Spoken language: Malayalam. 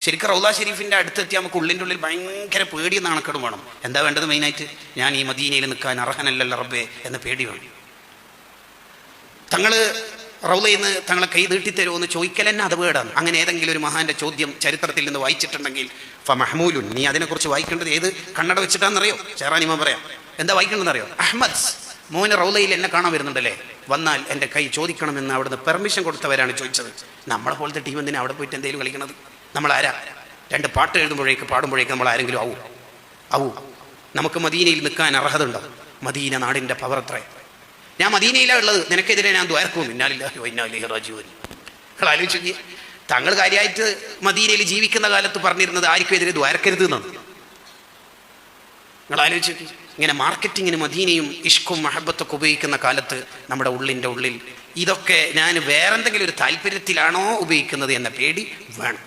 ശരിക്കും റൗള ഷെരീഫിൻ്റെ അടുത്തെത്തി നമുക്ക് ഉള്ളിൻ്റെ ഉള്ളിൽ ഭയങ്കര പേടി നാണക്കേടും വേണം. എന്താ വേണ്ടത്? മെയിനായിട്ട് ഞാൻ ഈ മദീനയിൽ നിൽക്കാൻ അർഹനല്ലല്ലോ റബ്ബേ എന്ന പേടി വേണം. തങ്ങൾ റൗളയിൽ നിന്ന് തങ്ങളെ കൈ നീട്ടിത്തരുമോ എന്ന് ചോദിക്കൽ തന്നെ അത് വേടാണ്. അങ്ങനെ ഏതെങ്കിലും ഒരു മഹാന്റെ ചോദ്യം ചരിത്രത്തിൽ നിന്ന് വായിച്ചിട്ടുണ്ടെങ്കിൽ ഫമഹ്മൂലുൻ, നീ അതിനെക്കുറിച്ച് വായിക്കേണ്ടത് ഏത് കണ്ണട വെച്ചിട്ടാണെന്നറിയോ? ഷെഹറാനിമാൻ പറയാം. എന്താ വായിക്കേണ്ടതെന്നറിയോ? അഹമ്മദ് മോന് റൗളയിൽ എന്നെ കാണാൻ വരുന്നുണ്ടല്ലേ, വന്നാൽ എൻ്റെ കൈ ചോദിക്കണമെന്ന് അവിടുന്ന് പെർമിഷൻ കൊടുത്തവരാണ് ചോദിച്ചത്. നമ്മളെ പോലത്തെ ടീം എന്തിനാ അവിടെ പോയിട്ട് എന്തെങ്കിലും കളിക്കണത്? നമ്മളാരാ? രണ്ട് പാട്ട് എഴുതുമ്പോഴേക്ക് പാടുമ്പോഴേക്ക് നമ്മൾ ആരെങ്കിലും ആവൂ? നമുക്ക് മദീനയിൽ നിൽക്കാൻ അർഹത ഉണ്ടോ? മദീന നാടിൻ്റെ പവർ എത്ര? ഞാൻ മദീനയിലാണ് ഉള്ളത്, നിനക്കെതിരെ ഞാൻ ദ്വാരക്കും. ഇന്നാലില്ലാഹി വ ഇന്നാ ഇലൈഹി റാജിഊൻ. നിങ്ങൾ ആലോചിച്ച്, തങ്ങൾ കാര്യമായിട്ട് മദീനയിൽ ജീവിക്കുന്ന കാലത്ത് പറഞ്ഞിരുന്നത് ആർക്കും എതിരെ ദ്വാരക്കരുത് എന്നാണ്. നിങ്ങൾ ആലോചിച്ച്, ഇങ്ങനെ മാർക്കറ്റിങ്ങിന് മദീനയും ഇഷ്കും മഹബത്തൊക്കെ ഉപയോഗിക്കുന്ന കാലത്ത് നമ്മുടെ ഉള്ളിൻ്റെ ഉള്ളിൽ ഇതൊക്കെ ഞാൻ വേറെന്തെങ്കിലും ഒരു താല്പര്യത്തിലാണോ ഉപയോഗിക്കുന്നത് എന്ന പേടി വേണം.